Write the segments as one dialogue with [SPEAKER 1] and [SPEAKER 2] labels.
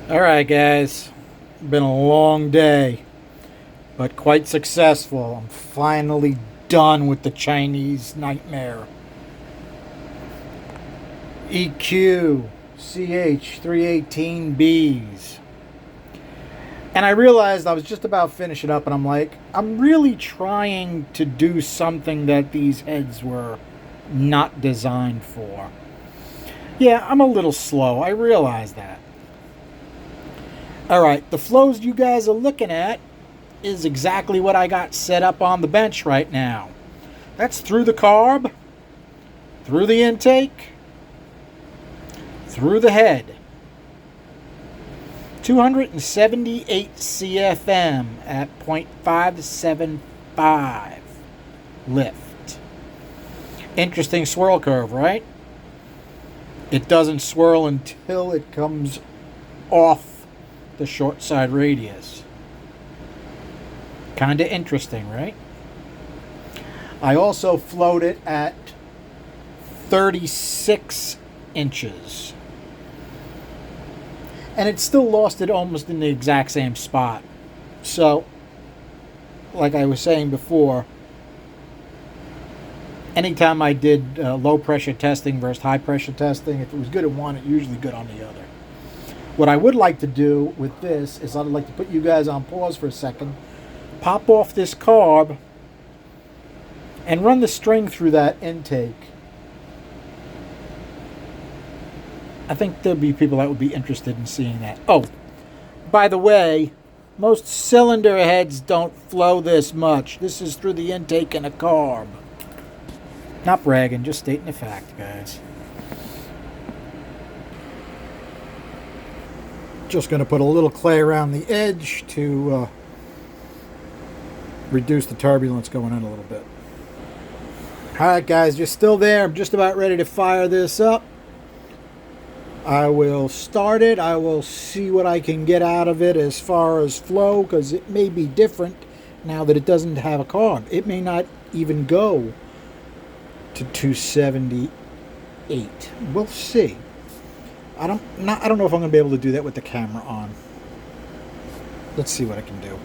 [SPEAKER 1] Alright guys, been a long day, but quite successful. I'm finally done with the Chinese nightmare. EQ CH318Bs. And I realized I was just about finishing up and I'm like, I'm really trying to do something that these heads were not designed for. Yeah, I'm a little slow, I realize that. Alright, the flows you guys are looking at is exactly what I got set up on the bench right now. That's through the carb, through the intake, through the head. 278 CFM at 0.575 lift. Interesting swirl curve, right? It doesn't swirl until it comes off the short side radius. Kinda interesting, right? I also float it at 36 inches. And it still lost it almost in the exact same spot. So, like I was saying before, anytime I did low pressure testing versus high pressure testing, if it was good at one, it's usually good on the other. What I would like to do with this is I'd like to put you guys on pause for a second, pop off this carb, and run the string through that intake. I think there'll be people that would be interested in seeing that. Oh, by the way, most cylinder heads don't flow this much. This is through the intake and a carb. Not bragging, just stating the fact, guys. Just going to put a little clay around the edge to reduce the turbulence going in a little bit. Alright guys, you're still there. I'm just about ready to fire this up. I will start it. I will see what I can get out of it as far as flow, because it may be different now that it doesn't have a carb. It may not even go to 278. We'll see. I don't know if I'm going to be able to do that with the camera on. Let's see what I can do.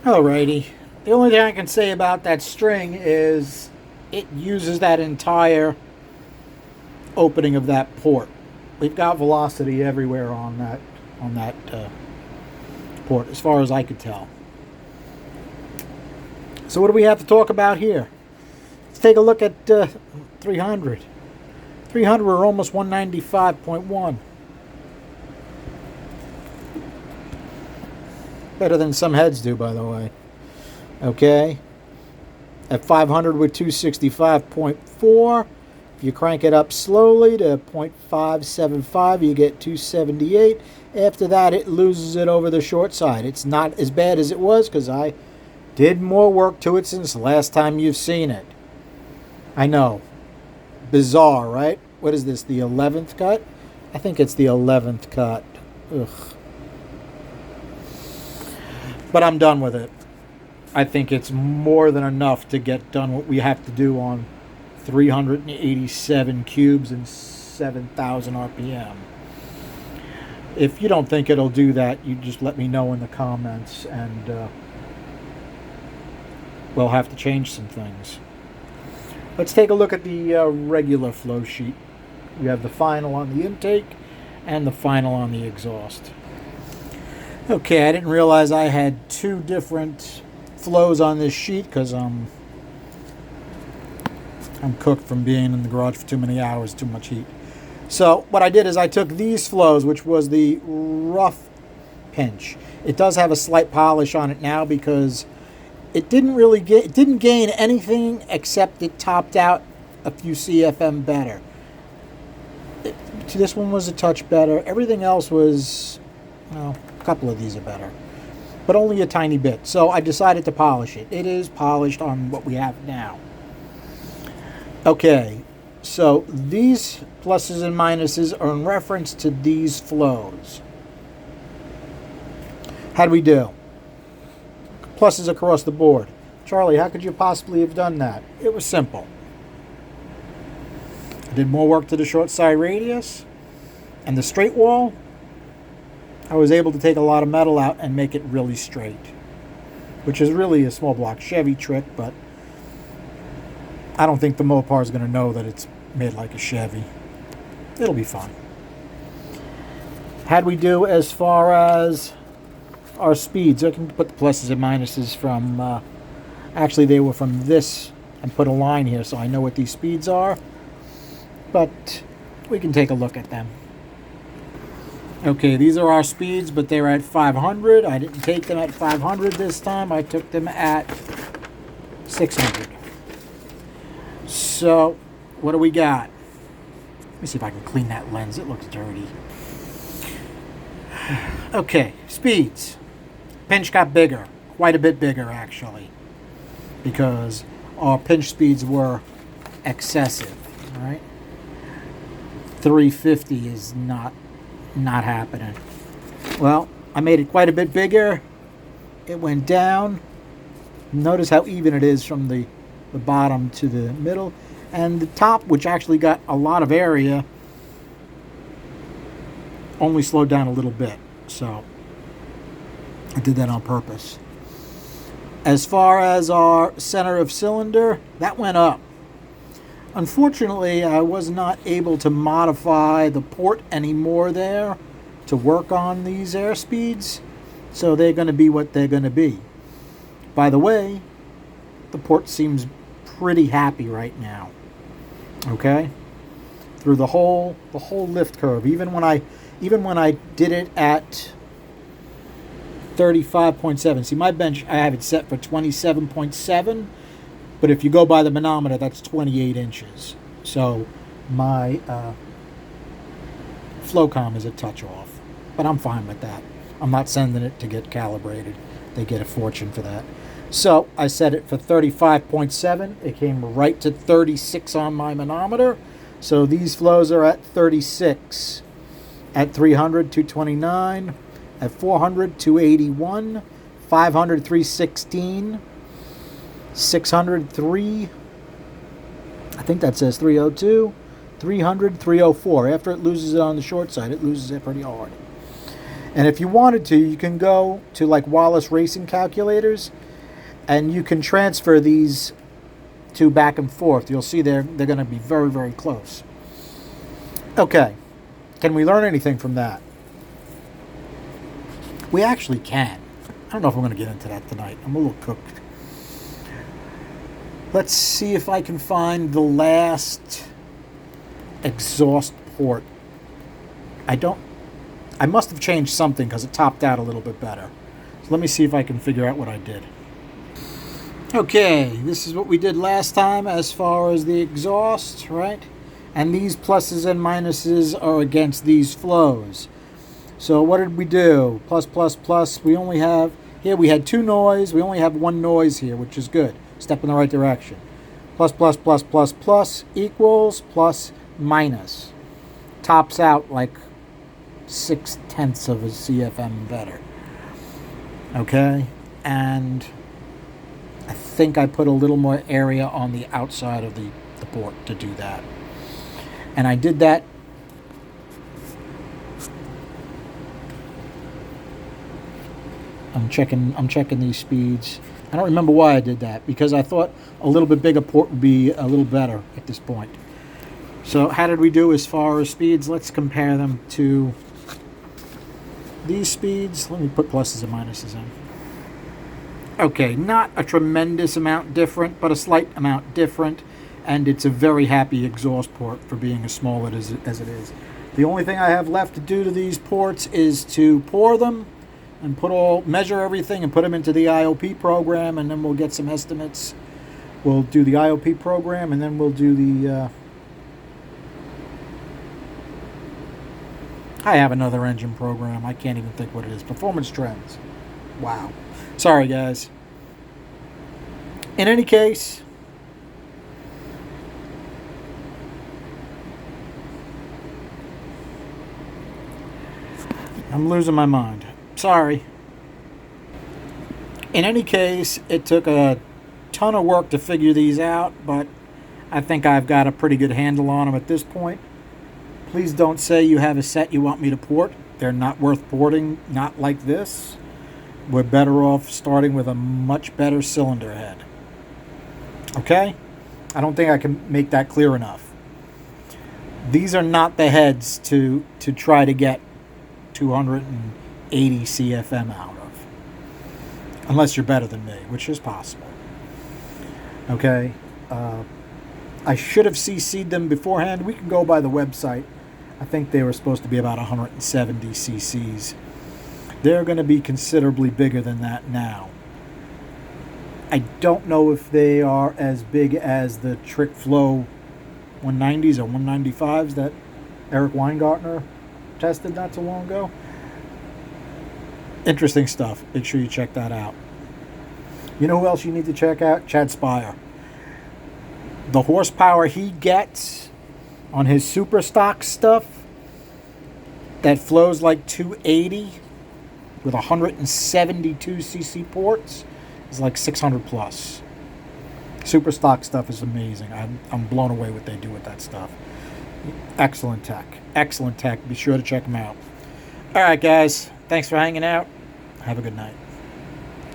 [SPEAKER 1] Alrighty, The only thing I can say about that string is it uses that entire opening of that port. We've got velocity everywhere on that port, as far as I could tell. So what do we have to talk about here? Let's take a look at 300. 300 we're almost 195.1. Better than some heads do, by the way. Okay. At 500 we're 265.4. If you crank it up slowly to 0.575, you get 278. After that, it loses it over the short side. It's not as bad as it was because I did more work to it since the last time you've seen it. I know. Bizarre, right? What is this, the 11th cut? I think it's the 11th cut. Ugh. But I'm done with it. I think it's more than enough to get done what we have to do on 387 cubes and 7,000 RPM. If you don't think it'll do that, you just let me know in the comments, and we'll have to change some things. Let's take a look at the regular flow sheet. We have the final on the intake and the final on the exhaust. Okay, I didn't realize I had two different flows on this sheet because I'm cooked from being in the garage for too many hours, too much heat. So what I did is I took these flows, which was the rough pinch. It does have a slight polish on it now because it didn't gain anything except it topped out a few CFM better. This one was a touch better. Everything else was, well, a couple of these are better, but only a tiny bit. So I decided to polish it. It is polished on what we have now. Okay, so these pluses and minuses are in reference to these flows. How'd we do? Pluses across the board. Charlie, how could you possibly have done that? It was simple. I did more work to the short side radius and the straight wall. I was able to take a lot of metal out and make it really straight, which is really a small block Chevy trick, but I don't think the Mopar is going to know that it's made like a Chevy. It'll be fun. How'd we do as far as our speeds? I can put the pluses and minuses from, actually they were from this, and put a line here so I know what these speeds are, but we can take a look at them. Okay, these are our speeds, but they were at 500. I didn't take them at 500 this time. I took them at 600. So, what do we got? Let me see if I can clean that lens. It looks dirty. Okay, speeds. Pinch got bigger. Quite a bit bigger, actually. Because our pinch speeds were excessive, all right? 350 is not happening. Well, I made it quite a bit bigger. It went down. Notice how even it is from the bottom to the middle. And the top, which actually got a lot of area, only slowed down a little bit. So I did that on purpose. As far as our center of cylinder, that went up. Unfortunately, I was not able to modify the port anymore there to work on these air speeds, so they're going to be what they're going to be. By the way, the port seems pretty happy right now. Okay? Through the whole lift curve, even when I did it at 35.7. See, my bench, I have it set for 27.7. But if you go by the manometer, that's 28 inches. So my flow comm is a touch off. But I'm fine with that. I'm not sending it to get calibrated. They get a fortune for that. So I set it for 35.7. It came right to 36 on my manometer. So these flows are at 36. At 300, 229. At 400, 281. 500, 316. 600, 3, I think that says 302, 300, 304. After it loses it on the short side, it loses it pretty hard. And if you wanted to, you can go to like Wallace Racing calculators And you can transfer these two back and forth. You'll see they're going to be very, very close. Okay. Can we learn anything from that? We actually can. I don't know if I'm going to get into that tonight. I'm a little cooked. Let's see if I can find the last exhaust port. I must have changed something because it topped out a little bit better. So let me see if I can figure out what I did. Okay, this is what we did last time as far as the exhaust, right? And these pluses and minuses are against these flows. So what did we do? Plus, plus, plus. We only have, here we had two noise. We only have one noise here, which is good. Step in the right direction. Plus, plus, plus, plus, plus equals plus, minus. Tops out like 0.6 of a CFM better. Okay? And I think I put a little more area on the outside of the port to do that. And I did that I'm checking these speeds. I don't remember why I did that, because I thought a little bit bigger port would be a little better at this point. So how did we do as far as speeds? Let's compare them to these speeds. Let me put pluses and minuses in. Okay, not a tremendous amount different, but a slight amount different, and it's a very happy exhaust port for being as small as it is. The only thing I have left to do to these ports is to pour them and measure everything and put them into the IOP program, and then we'll get some estimates. We'll do the IOP program, and then we'll do the I have another engine program. I can't even think what it is. Performance trends. Wow. Sorry, guys. In any case, I'm losing my mind. Sorry. In any case, it took a ton of work to figure these out, but I think I've got a pretty good handle on them at this point. Please don't say you have a set you want me to port. They're not worth porting, not like this. We're better off starting with a much better cylinder head. Okay? I don't think I can make that clear enough. These are not the heads to try to get 280 CFM out of. Unless you're better than me, which is possible. Okay? I should have CC'd them beforehand. We can go by the website. I think they were supposed to be about 170 cc's. They're going to be considerably bigger than that now. I don't know if they are as big as the Trick Flow 190s or 195s that Eric Weingartner tested not so long ago. Interesting stuff. Make sure you check that out. You know who else you need to check out? Chad Spire. The horsepower he gets on his super stock stuff that flows like 280 with 172 cc ports is like 600 plus. Super stock stuff is amazing. I'm blown away what they do with that stuff. Excellent tech. Excellent tech. Be sure to check them out. All right, guys. Thanks for hanging out. Have a good night.